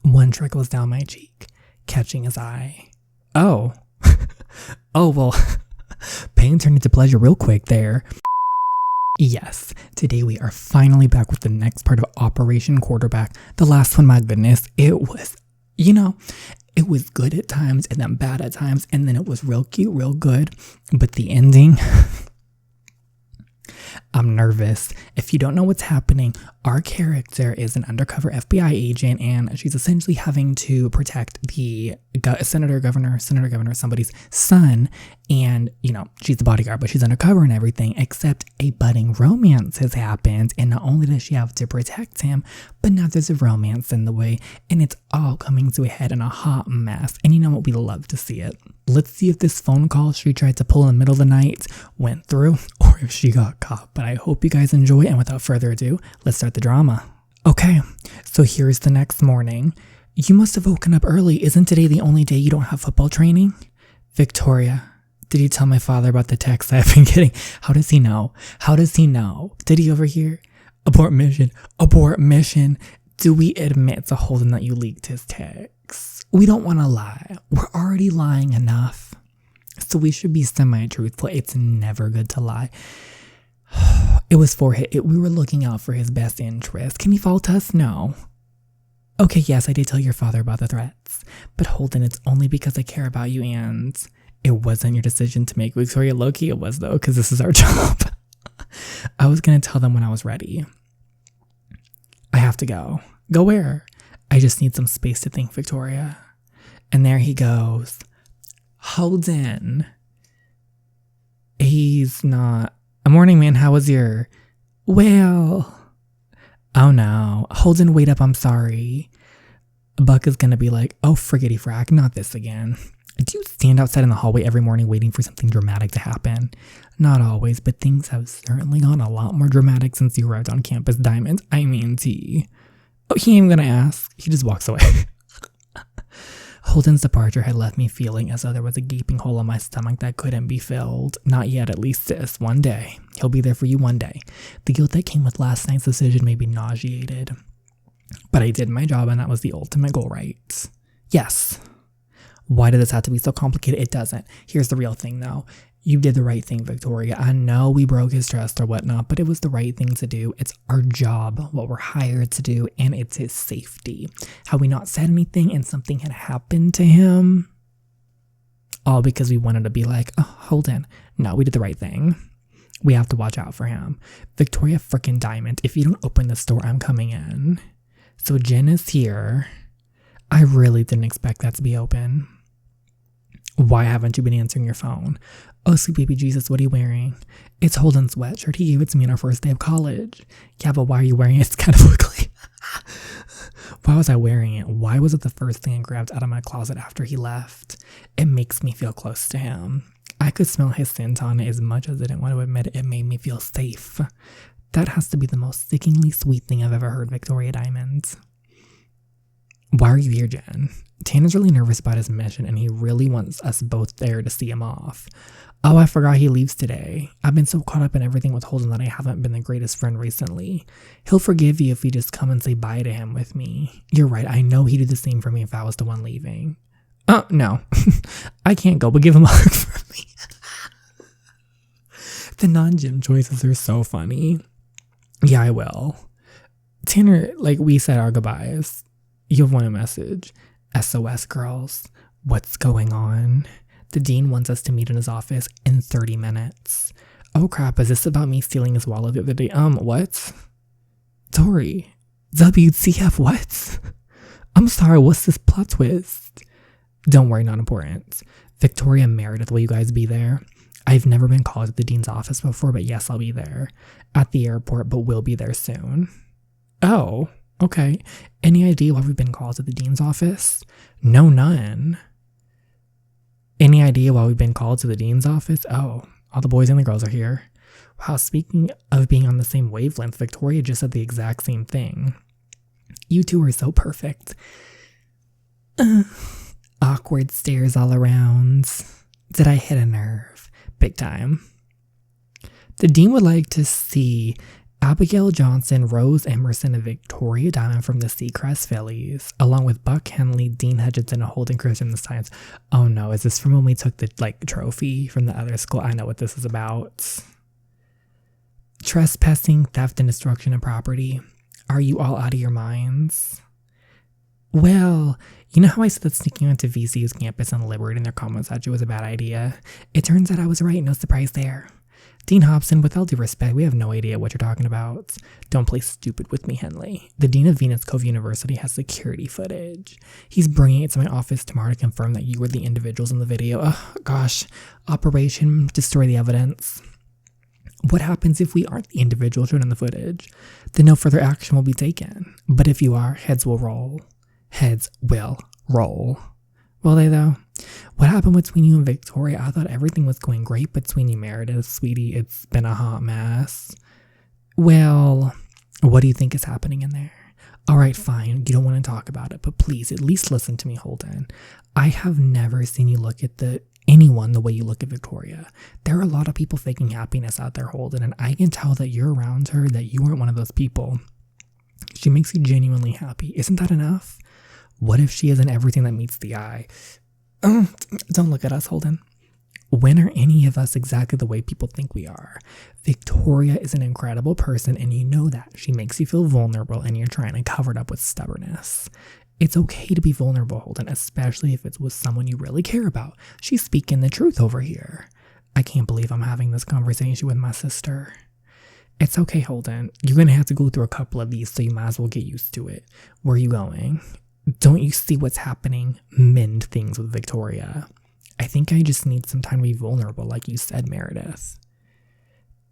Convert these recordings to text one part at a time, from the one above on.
One trickles down my cheek, catching his eye. Oh. Oh, well, pain turned into pleasure real quick there. Yes, today we are finally back with the next part of Operation Quarterback. The last one, my goodness, it was, it was good at times and then bad at times, and then it was real cute, real good. But the ending, I'm nervous. If you don't know what's happening, our character is an undercover FBI agent, and she's essentially having to protect the senator, governor, somebody's son. And, she's the bodyguard, but she's undercover and everything, except a budding romance has happened. And not only does she have to protect him, but now there's a romance in the way, and it's all coming to a head in a hot mess. And you know what? We love to see it. Let's see if this phone call she tried to pull in the middle of the night went through, or if she got caught. But I hope you guys enjoy, and without further ado, let's start the drama. Okay, so here's the next morning. You must have woken up early. Isn't today the only day you don't have football training? Victoria, did you tell my father about the text I've been getting? How does he know? Did he overhear? Abort mission. Do we admit to Holden that you leaked his text? We don't want to lie. We're already lying enough. So we should be semi-truthful. It's never good to lie. It was for him. We were looking out for his best interest. Can he fault us? No. Okay, yes, I did tell your father about the threats. But Holden, it's only because I care about you, and it wasn't your decision to make. Victoria, low-key it was, though, because this is our job. I was going to tell them when I was ready. I have to go. Go where? I just need some space to think, Victoria. And there he goes. Holden. He's not. Morning, man. How was your... Well... Oh, no. Holden, wait up. I'm sorry. Buck is going to be like, oh, friggity frack. Not this again. Do you stand outside in the hallway every morning waiting for something dramatic to happen? Not always, but things have certainly gone a lot more dramatic since you arrived on campus, Diamond. I mean, T. Oh, he ain't gonna ask. He just walks away. Holden's departure had left me feeling as though there was a gaping hole in my stomach that couldn't be filled. Not yet, at least, sis. One day. He'll be there for you one day. The guilt that came with last night's decision made me nauseated. But I did my job, and that was the ultimate goal, right? Yes. Why did this have to be so complicated? It doesn't. Here's the real thing, though. You did the right thing, Victoria. I know we broke his trust or whatnot, but it was the right thing to do. It's our job, what we're hired to do, and it's his safety. Had we not said anything and something had happened to him, all because we wanted to be like, oh, Holden. No, we did the right thing. We have to watch out for him. Victoria frickin' Diamond, if you don't open this door, I'm coming in. So Jen is here. I really didn't expect that to be open. Why haven't you been answering your phone? Oh, sweet baby Jesus, what are you wearing? It's Holden's sweatshirt. He gave it to me on our first day of college. Yeah, but why are you wearing it? It's kind of ugly. Why was I wearing it? Why was it the first thing I grabbed out of my closet after he left? It makes me feel close to him. I could smell his scent on it as much as I didn't want to admit it. It made me feel safe. That has to be the most sickeningly sweet thing I've ever heard, Victoria Diamond. Why are you here, Jen? Tanner's really nervous about his mission, and he really wants us both there to see him off. Oh, I forgot he leaves today. I've been so caught up in everything with Holden that I haven't been the greatest friend recently. He'll forgive you if you just come and say bye to him with me. You're right, I know he'd do the same for me if I was the one leaving. Oh, no. I can't go, but give him a hug for me. The non-gym choices are so funny. Yeah, I will. Tanner, like we said our goodbyes. You have one message. SOS girls. What's going on? The dean wants us to meet in his office in 30 minutes. Oh crap, is this about me stealing his wallet the other day? What? Tori. WTF, what? I'm sorry, what's this plot twist? Don't worry, not important. Victoria and Meredith, will you guys be there? I've never been called to the dean's office before, but yes, I'll be there. At the airport, but we'll be there soon. Oh. Okay. Any idea why we've been called to the dean's office? No, none. Any idea why we've been called to the dean's office? Oh, all the boys and the girls are here. Wow, speaking of being on the same wavelength, Victoria just said the exact same thing. You two are so perfect. Awkward stares all around. Did I hit a nerve? Big time. The dean would like to see Abigail Johnson, Rose Emerson, and Victoria Diamond from the Seacrest Phillies, along with Buck Henley, Dean Hutchinson, and Holden Chris from the Science. Oh no, is this from when we took the trophy from the other school? I know what this is about. Trespassing, theft, and destruction of property. Are you all out of your minds? Well, you know how I said that sneaking onto VCU's campus and liberating their common statue was a bad idea? It turns out I was right, no surprise there. Dean Hobson, with all due respect, we have no idea what you're talking about. Don't play stupid with me, Henley. The dean of Venus Cove University has security footage. He's bringing it to my office tomorrow to confirm that you were the individuals in the video. Oh, gosh. Operation Destroy the Evidence. What happens if we aren't the individual shown in the footage? Then no further action will be taken. But if you are, heads will roll. Heads will roll. Will they, though? What happened between you and Victoria? I thought everything was going great between you, Meredith. Sweetie, it's been a hot mess. Well, what do you think is happening in there? All right, fine. You don't want to talk about it, but please, at least listen to me, Holden. I have never seen you look at anyone the way you look at Victoria. There are a lot of people faking happiness out there, Holden, and I can tell that you're around her, that you aren't one of those people. She makes you genuinely happy. Isn't that enough? What if she isn't everything that meets the eye? Don't look at us, Holden. When are any of us exactly the way people think we are? Victoria is an incredible person, and you know that. She makes you feel vulnerable, and you're trying to cover it up with stubbornness. It's okay to be vulnerable, Holden, especially if it's with someone you really care about. She's speaking the truth over here. I can't believe I'm having this conversation with my sister. It's okay, Holden. You're going to have to go through a couple of these, so you might as well get used to it. Where are you going? Don't you see what's happening? Mend things with Victoria. I think I just need some time to be vulnerable, like you said, Meredith.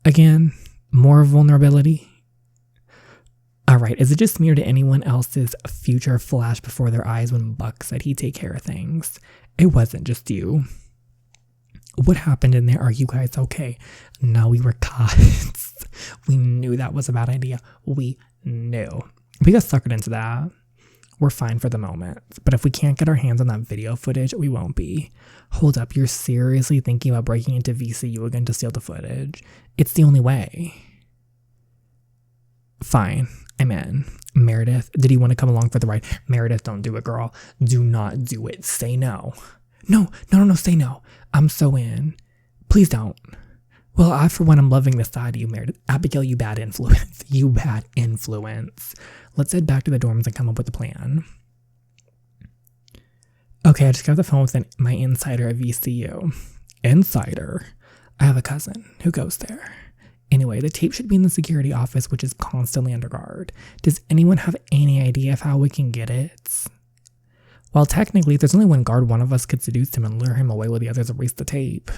Again, more vulnerability? Alright, is it just me or did anyone else's future flash before their eyes when Buck said he'd take care of things? It wasn't just you. What happened in there? Are you guys okay? No, we were caught. We knew that was a bad idea. We knew. We got suckered into that. We're fine for the moment, but if we can't get our hands on that video footage, we won't be. Hold up, you're seriously thinking about breaking into VCU again to steal the footage? It's the only way. Fine, I'm in. Meredith, did he want to come along for the ride? Meredith, don't do it, girl. Do not do it. Say no. No, say no. I'm so in. Please don't. Well, I, for one, am loving this side of you, Meredith. Abigail, you bad influence. You bad influence. Let's head back to the dorms and come up with a plan. Okay, I just got off the phone with my insider at VCU. Insider? I have a cousin who goes there. Anyway, the tape should be in the security office, which is constantly under guard. Does anyone have any idea of how we can get it? Well, technically, if there's only one guard, one of us could seduce him and lure him away while the others erase the tape.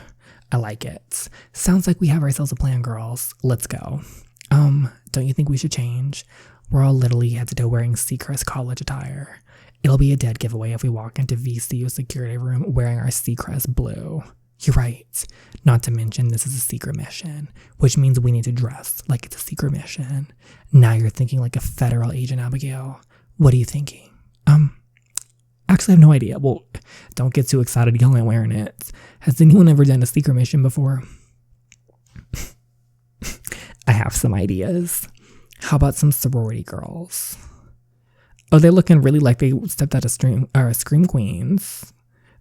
I like it. Sounds like we have ourselves a plan, girls. Let's go. Don't you think we should change? We're all literally head to toe wearing Seacrest college attire. It'll be a dead giveaway if we walk into VCU security room wearing our Seacrest blue. You're right. Not to mention this is a secret mission, which means we need to dress like it's a secret mission. Now you're thinking like a federal agent, Abigail. What are you thinking? Actually, I have no idea. Well, don't get too excited. Y'all ain't wearing it. Has anyone ever done a secret mission before? I have some ideas. How about some sorority girls? Oh, they're looking really like they stepped out of Scream Queens.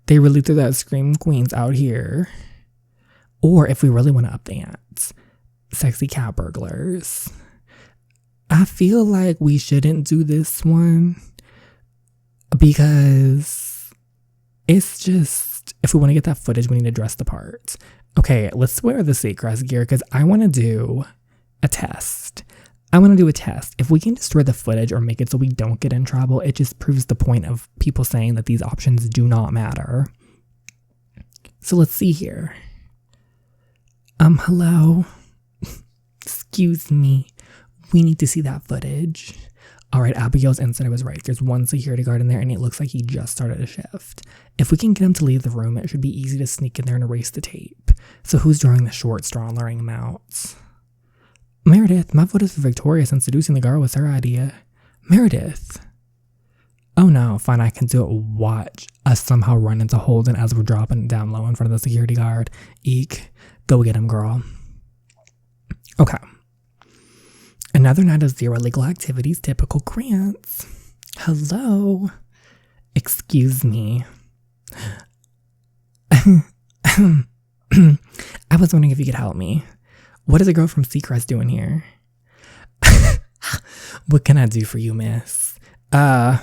They really threw that Scream Queens out here. Or if we really want to up the ante, sexy cat burglars. I feel like we shouldn't do this one because it's just, if we want to get that footage, we need to dress the part. Okay, let's wear the Seacrest gear because I want to do a test. If we can destroy the footage or make it so we don't get in trouble, it just proves the point of people saying that these options do not matter. So let's see here. Hello? Excuse me. We need to see that footage. All right, Abigail's insider was right. There's one security guard in there, and it looks like he just started a shift. If we can get him to leave the room, it should be easy to sneak in there and erase the tape. So who's drawing the short straw and luring him out? Meredith, my vote is for Victoria since seducing the guard was her idea. Meredith. Oh no, fine, I can do it. Watch us somehow run into Holden as we're dropping it down low in front of the security guard. Eek. Go get him, girl. Okay. Another night of zero illegal activities, typical Grants. Hello. Excuse me. I was wondering if you could help me. What is a girl from Seacrest doing here? What can I do for you, miss? I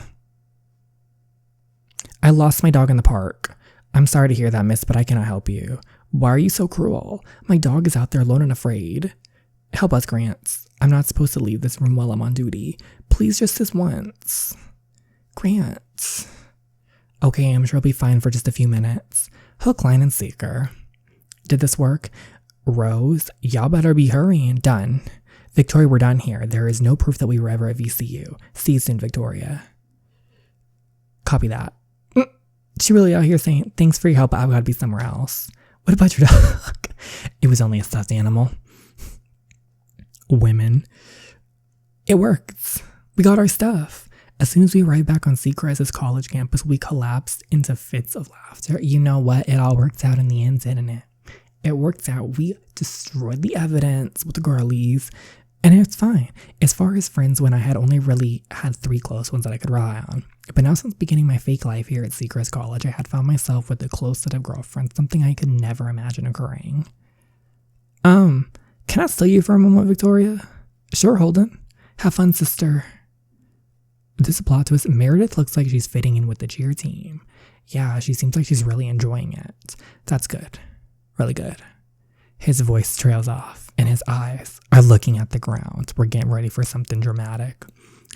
lost my dog in the park. I'm sorry to hear that, miss, but I cannot help you. Why are you so cruel? My dog is out there alone and afraid. Help us, Grants. I'm not supposed to leave this room while I'm on duty. Please, just this once. Grants. Okay, I'm sure I'll be fine for just a few minutes. Hook, line, and sinker. Did this work? Rose, y'all better be hurrying. Done. Victoria, we're done here. There is no proof that we were ever at VCU. See you soon, Victoria. Copy that. She really out here saying, thanks for your help, but I've got to be somewhere else. What about your dog? It was only a stuffed animal. Women. It works. We got our stuff. As soon as we arrived back on Seacrest's college campus, we collapsed into fits of laughter. You know what? It all worked out in the end, didn't it? It worked out. We destroyed the evidence with the girlies, and it's fine. As far as friends, when I had only really had 3 close ones that I could rely on. But now since beginning my fake life here at Seacrest College, I had found myself with a close set of girlfriends, something I could never imagine occurring. Can I steal you for a moment, Victoria? Sure, Holden. Have fun, sister. This is a plot twist. Meredith looks like she's fitting in with the cheer team. Yeah, she seems like she's really enjoying it. That's good. Really good. His voice trails off, and his eyes are looking at the ground. We're getting ready for something dramatic.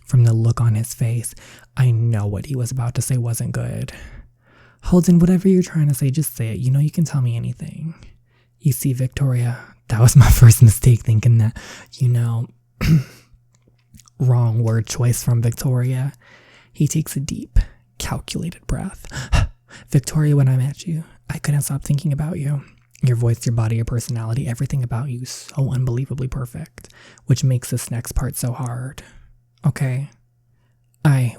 From the look on his face, I know what he was about to say wasn't good. Holden, whatever you're trying to say, just say it. You know you can tell me anything. You see, Victoria, that was my first mistake thinking that, wrong word choice from Victoria. He takes a deep, calculated breath. Victoria, when I met you, I couldn't stop thinking about you. Your voice, your body, your personality, everything about you so unbelievably perfect, which makes this next part so hard. Okay? I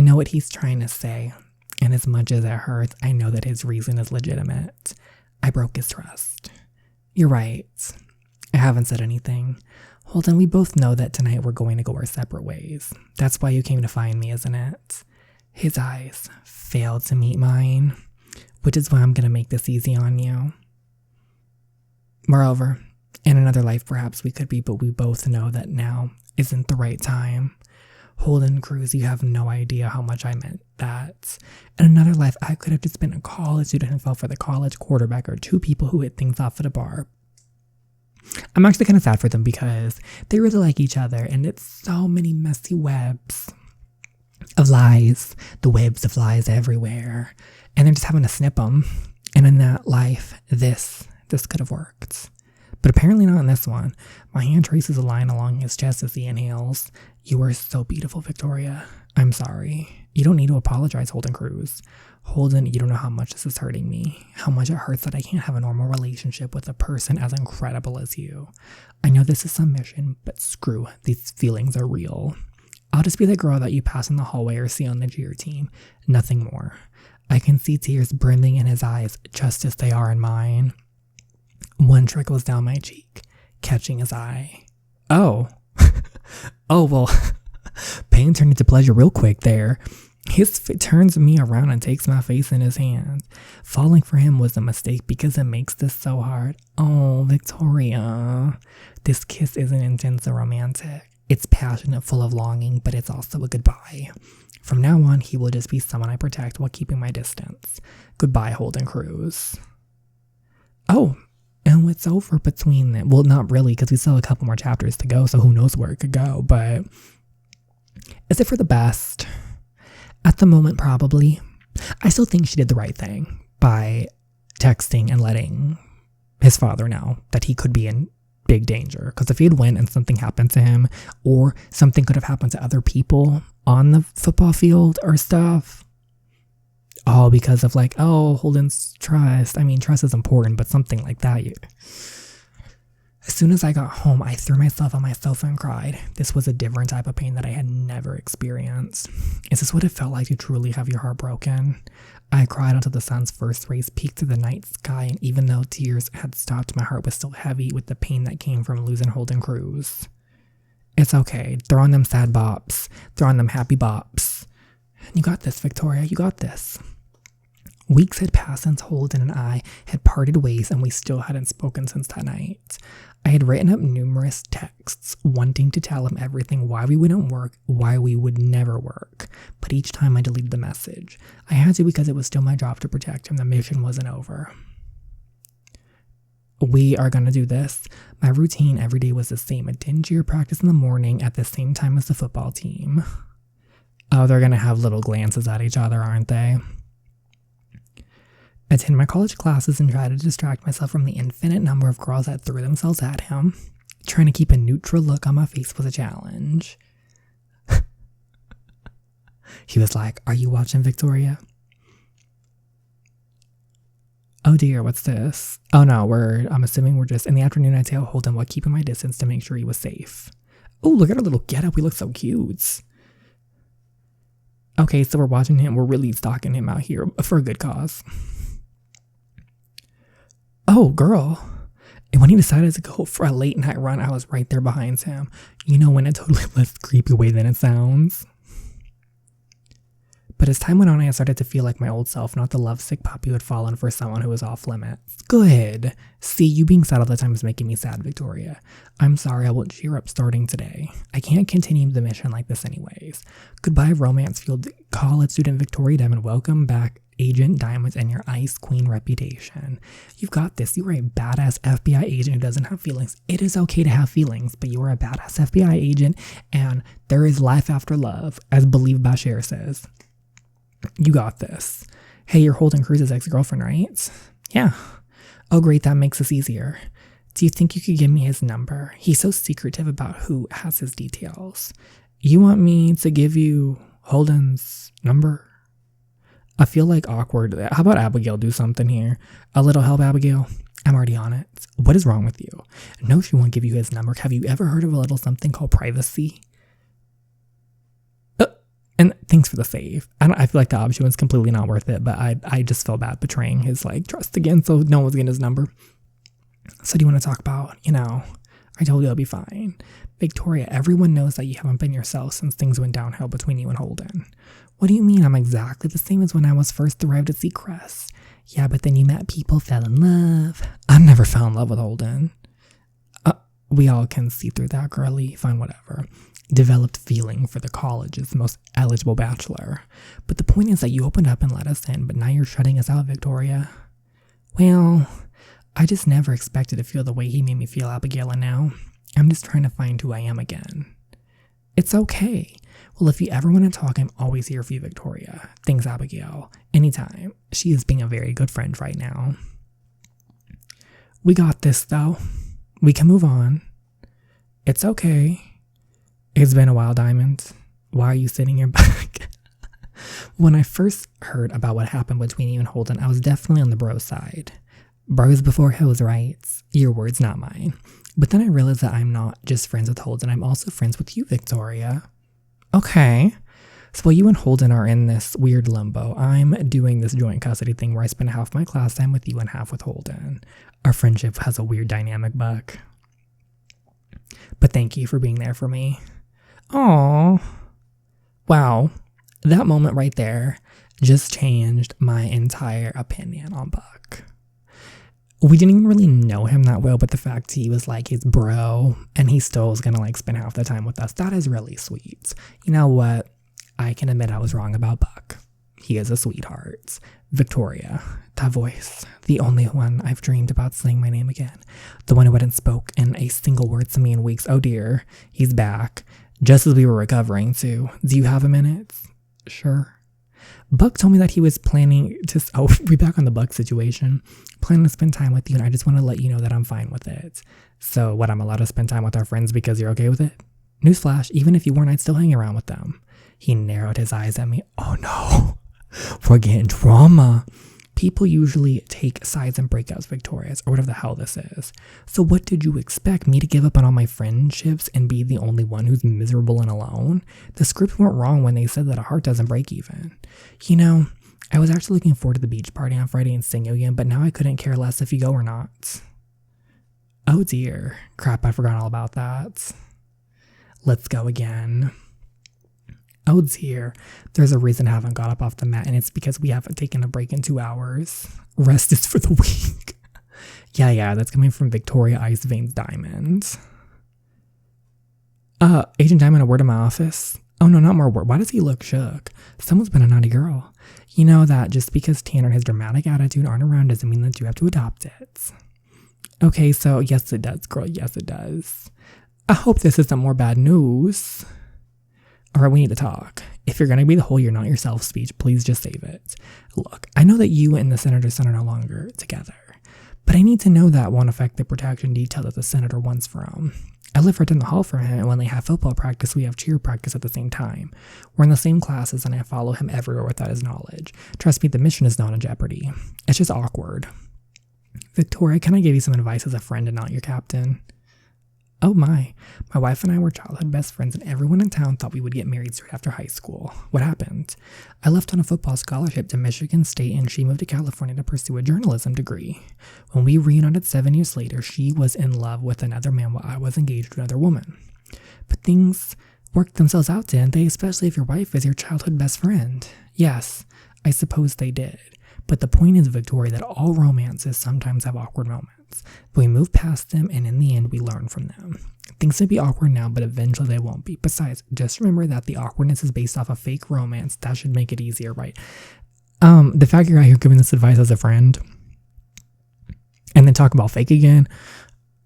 know what he's trying to say, and as much as it hurts, I know that his reason is legitimate. I broke his trust. You're right. I haven't said anything. Holden, we both know that tonight we're going to go our separate ways. That's why you came to find me, isn't it? His eyes failed to meet mine, which is why I'm going to make this easy on you. Moreover, in another life perhaps we could be, but we both know that now isn't the right time. Holden Cruz, you have no idea how much I meant that. In another life, I could have just been a college student and fell for the college quarterback or 2 people who hit things off at a bar. I'm actually kind of sad for them because they really like each other, and it's so many messy webs of lies. The webs of lies everywhere. And they're just having to snip them. And in that life, this could have worked. But apparently not in this one. My hand traces a line along his chest as he inhales. You are so beautiful, Victoria. I'm sorry. You don't need to apologize, Holden Cruz. Holden, you don't know how much this is hurting me. How much it hurts that I can't have a normal relationship with a person as incredible as you. I know this is submission, but screw, these feelings are real. I'll just be the girl that you pass in the hallway or see on the cheer team. Nothing more. I can see tears brimming in his eyes just as they are in mine. One trickles down my cheek, catching his eye. Oh. Oh, well, pain turned into pleasure real quick there. His turns me around and takes my face in his hands. Falling for him was a mistake because it makes this so hard. Oh, Victoria. This kiss isn't intense or romantic. It's passionate, full of longing, but it's also a goodbye. From now on, he will just be someone I protect while keeping my distance. Goodbye, Holden Cruz. Oh, and what's over between them? Well, not really, because we still have a couple more chapters to go, so who knows where it could go, but is it for the best? At the moment, probably. I still think she did the right thing by texting and letting his father know that he could be in big danger. Because if he had went and something happened to him, or something could have happened to other people on the football field or stuff, all because of Holden's trust. I mean, trust is important, but something like that. As soon as I got home, I threw myself on my sofa and cried. This was a different type of pain that I had never experienced. Is this what it felt like to truly have your heart broken? I cried until the sun's first rays peeked to the night sky, and even though tears had stopped, my heart was still heavy with the pain that came from losing Holden Cruz. It's okay. Throw on them sad bops. Throw on them happy bops. You got this, Victoria. You got this. Weeks had passed since Holden and I had parted ways, and we still hadn't spoken since that night. I had written up numerous texts wanting to tell him everything, why we wouldn't work, why we would never work. But each time I deleted the message. I had to because it was still my job to protect him. The mission wasn't over. We are going to do this. My routine every day was the same. A dingier practice in the morning at the same time as the football team. Oh, they're going to have little glances at each other, aren't they? Attend my college classes and try to distract myself from the infinite number of girls that threw themselves at him. Trying to keep a neutral look on my face was a challenge. He was like, "Are you watching, Victoria?" Oh dear, what's this? Oh no, I'm assuming we're just in the afternoon. I tell Holden while keeping my distance to make sure he was safe. Oh, look at our little getup. We look so cute. Okay, so we're watching him. We're really stalking him out here for a good cause. Oh, girl. And when he decided to go for a late night run, I was right there behind him. You know, when it totally less creepy way than it sounds. But as time went on, I started to feel like my old self, not the lovesick puppy who had fallen for someone who was off limits. Good. See, you being sad all the time is making me sad, Victoria. I'm sorry, I will cheer up starting today. I can't continue the mission like this anyways. Goodbye, romance-fueled college student Victoria Diamond. Welcome back, Agent Diamonds, and your Ice Queen reputation. You've got this. You are a badass FBI agent who doesn't have feelings. It is okay to have feelings, but you are a badass FBI agent, and there is life after love, as Believe Bashir says. You got this. Hey, you're Holden Cruz's ex-girlfriend, right? Yeah. Oh, great. That makes this easier. Do you think you could give me his number? He's so secretive about who has his details. You want me to give you Holden's number? I feel like awkward. How about Abigail do something here? A little help, Abigail? I'm already on it. What is wrong with you? No, she won't give you his number. Have you ever heard of a little something called privacy? And thanks for the save. I feel like the option was completely not worth it, but I just felt bad betraying his trust again, so no one's getting his number. So do you want to talk about, I told you I'll be fine. Victoria, everyone knows that you haven't been yourself since things went downhill between you and Holden. What do you mean? I'm exactly the same as when I was first arrived at Seacrest. Yeah, but then you met people, fell in love. I never fell in love with Holden. We all can see through that, girly. Fine, whatever. Developed feeling for the college's most eligible bachelor. But the point is that you opened up and let us in, but now you're shutting us out, Victoria. Well, I just never expected to feel the way he made me feel, Abigail, and now I'm just trying to find who I am again. It's okay. Well, if you ever want to talk, I'm always here for you, Victoria. Thanks, Abigail. Anytime. She is being a very good friend right now. We got this, though. We can move on. It's okay. It's been a while, Diamond. Why are you sitting here back? When I first heard about what happened between you and Holden, I was definitely on the bro side. Bros before hoes, right? Your words, not mine. But then I realized that I'm not just friends with Holden, I'm also friends with you, Victoria. Okay. So while you and Holden are in this weird limbo, I'm doing this joint custody thing where I spend half my class time with you and half with Holden. Our friendship has a weird dynamic, Buck. But thank you for being there for me. Aww. Wow. That moment right there just changed my entire opinion on Buck. We didn't even really know him that well, but the fact he was his bro and he still was gonna spend half the time with us, that is really sweet. You know what? I can admit I was wrong about Buck. He is a sweetheart. Victoria, that voice, the only one I've dreamed about saying my name again. The one who hadn't spoke in a single word to me in weeks. Oh dear, he's back. Just as we were recovering too. Do you have a minute? Sure. Buck told me that he was planning to, we're back on the Buck situation, planning to spend time with you, and I just want to let you know that I'm fine with it. So what, I'm allowed to spend time with our friends because you're okay with it? Newsflash, even if you weren't, I'd still hang around with them. He narrowed his eyes at me. Oh no, we're getting drama. People usually take sides and breakouts, Victorious, or whatever the hell this is. So what did you expect? Me to give up on all my friendships and be the only one who's miserable and alone? The script went wrong when they said that a heart doesn't break even. You know, I was actually looking forward to the beach party on Friday and seeing you again, but now I couldn't care less if you go or not. Oh dear. Crap, I forgot all about that. Let's go again. Oh dear, there's a reason I haven't got up off the mat, and it's because we haven't taken a break in 2 hours. Rest is for the weak. Yeah, that's coming from Victoria Ice Veins Diamond. Agent Diamond, a word in my office? Oh no, not more word. Why does he look shook? Someone's been a naughty girl. You know that just because Tanner and his dramatic attitude aren't around doesn't mean that you have to adopt it. Okay, so yes it does, girl. Yes it does. I hope this isn't more bad news. Alright, we need to talk. If you're gonna be the whole "you're not yourself" speech, please just save it. Look, I know that you and the senator's son are no longer together, but I need to know that won't affect the protection detail that the senator wants from. I live right down the hall from him, and when they have football practice, we have cheer practice at the same time. We're in the same classes, and I follow him everywhere without his knowledge. Trust me, the mission is not in jeopardy. It's just awkward. Victoria, can I give you some advice as a friend and not your captain? Oh my wife and I were childhood best friends, and everyone in town thought we would get married straight after high school. What happened? I left on a football scholarship to Michigan State, and she moved to California to pursue a journalism degree. When we reunited 7 years later, she was in love with another man while I was engaged to another woman. But things worked themselves out, didn't they? Especially if your wife is your childhood best friend. Yes, I suppose they did. But the point is, Victoria, that all romances sometimes have awkward moments. But we move past them, and in the end, we learn from them. Things may be awkward now, but eventually they won't be. Besides, just remember that the awkwardness is based off a fake romance. That should make it easier, right? The fact you're out here giving this advice as a friend, and then talk about fake again,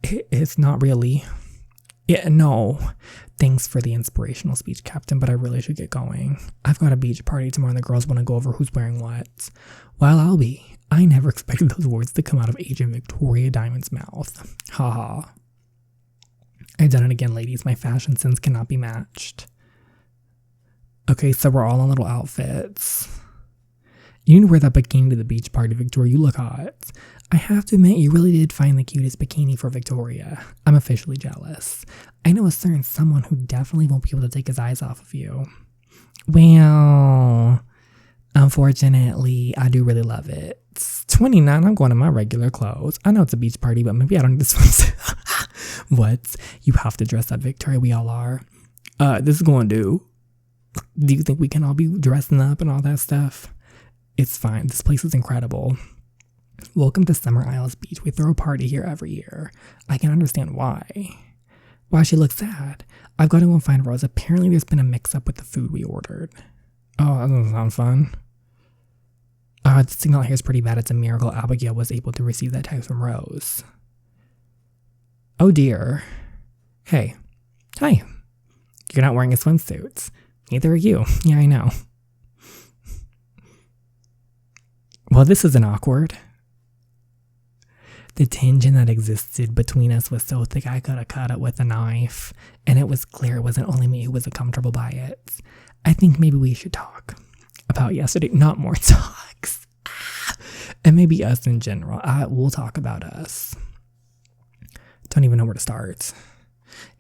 it's not really. Yeah, no. Thanks for the inspirational speech, Captain, but I really should get going. I've got a beach party tomorrow, and the girls want to go over who's wearing what. Well, I'll be. I never expected those words to come out of Agent Victoria Diamond's mouth. Haha. I've done it again, ladies. My fashion sense cannot be matched. Okay, so we're all in little outfits. You need to wear that bikini to the beach party, Victoria. You look hot. I have to admit, you really did find the cutest bikini for Victoria. I'm officially jealous. I know a certain someone who definitely won't be able to take his eyes off of you. Well, unfortunately, I do really love it. It's 29, I'm going in my regular clothes. I know it's a beach party, but maybe I don't need to swimsuit. What? You have to dress up, Victoria. We all are. This is going to do. Do you think we can all be dressing up and all that stuff? It's fine. This place is incredible. Welcome to Summer Isles Beach. We throw a party here every year. I can understand why. Why she looks sad. I've got to go and find Rose. Apparently there's been a mix-up with the food we ordered. Oh, that doesn't sound fun. The signal here is pretty bad. It's a miracle Abigail was able to receive that text from Rose. Oh dear. Hey. Hi. You're not wearing a swimsuit. Neither are you. Yeah, I know. Well, this isn't awkward. The tension that existed between us was so thick I could have cut it with a knife, and it was clear it wasn't only me who was uncomfortable by it. I think maybe we should talk about yesterday, not more talks. And maybe us in general. We'll talk about us. Don't even know where to start.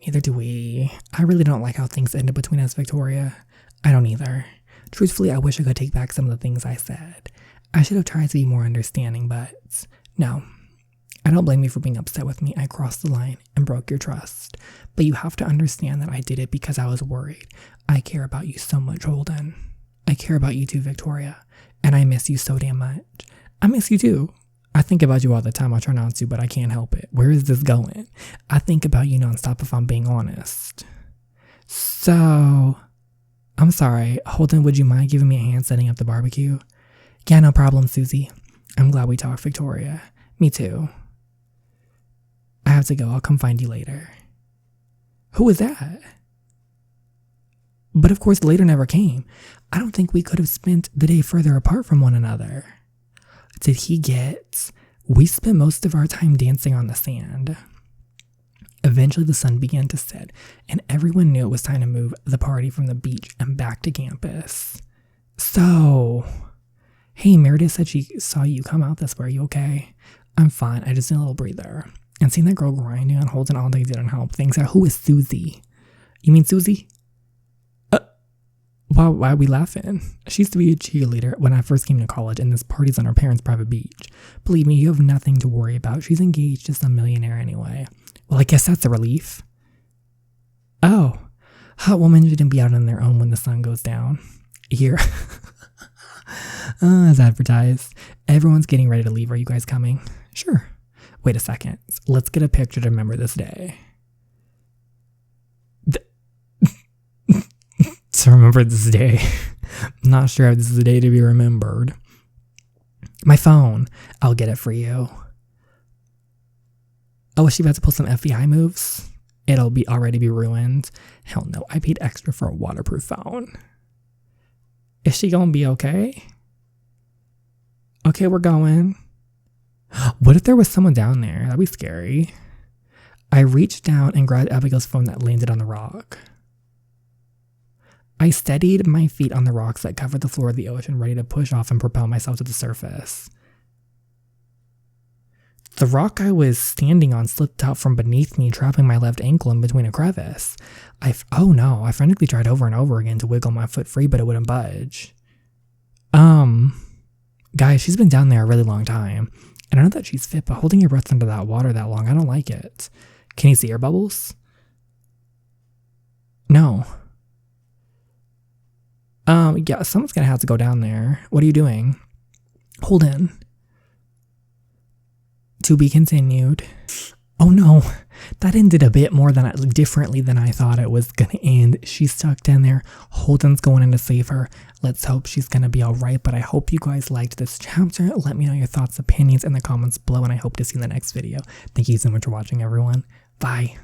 Neither do we. I really don't like how things ended between us, Victoria. I don't either. Truthfully, I wish I could take back some of the things I said. I should have tried to be more understanding, but no. I don't blame you for being upset with me. I crossed the line and broke your trust. But you have to understand that I did it because I was worried. I care about you so much, Holden. I care about you too, Victoria. And I miss you so damn much. I miss you too. I think about you all the time. I try not to, but I can't help it. Where is this going? I think about you nonstop if I'm being honest. So, I'm sorry. Holden, would you mind giving me a hand setting up the barbecue? Yeah, no problem, Susie. I'm glad we talked, Victoria. Me too. I have to go. I'll come find you later. Who was that? But of course, later never came. I don't think we could have spent the day further apart from one another. Did he get... We spent most of our time dancing on the sand. Eventually, the sun began to set, and everyone knew it was time to move the party from the beach and back to campus. So... Hey, Meredith said she saw you come out this way. Are you okay? I'm fine. I just need a little breather. And seeing that girl grinding on Holden all day didn't help things. Who is Susie? You mean Susie? Why are we laughing? She used to be a cheerleader when I first came to college, and this party's on her parents' private beach. Believe me, you have nothing to worry about. She's engaged to some millionaire anyway. Well, I guess that's a relief. Oh, Hot women shouldn't be out on their own when the sun goes down. Here. As advertised. Everyone's getting ready to leave. Are you guys coming? Sure. Wait a second. Let's get a picture to remember this day. To remember this day. I'm not sure if this is a day to be remembered. My phone. I'll get it for you. Oh, is she about to pull some FBI moves? It'll already be ruined. Hell no, I paid extra for a waterproof phone. Is she gonna be okay? Okay, we're going. What if there was someone down there? That'd be scary. I reached down and grabbed Abigail's phone that landed on the rock. I steadied my feet on the rocks that covered the floor of the ocean, ready to push off and propel myself to the surface. The rock I was standing on slipped out from beneath me, trapping my left ankle in between a crevice. Oh no, I frantically tried over and over again to wiggle my foot free, but it wouldn't budge. Guys, she's been down there a really long time. And I know that she's fit, but holding your breath under that water that long, I don't like it. Can you see air bubbles? No. Yeah, someone's gonna have to go down there. What are you doing? Hold in. To be continued. Oh no, that ended a bit more differently than I thought it was gonna end. She's stuck down there. Holden's going in to save her. Let's hope she's gonna be alright, but I hope you guys liked this chapter. Let me know your thoughts, opinions in the comments below, and I hope to see you in the next video. Thank you so much for watching, everyone. Bye.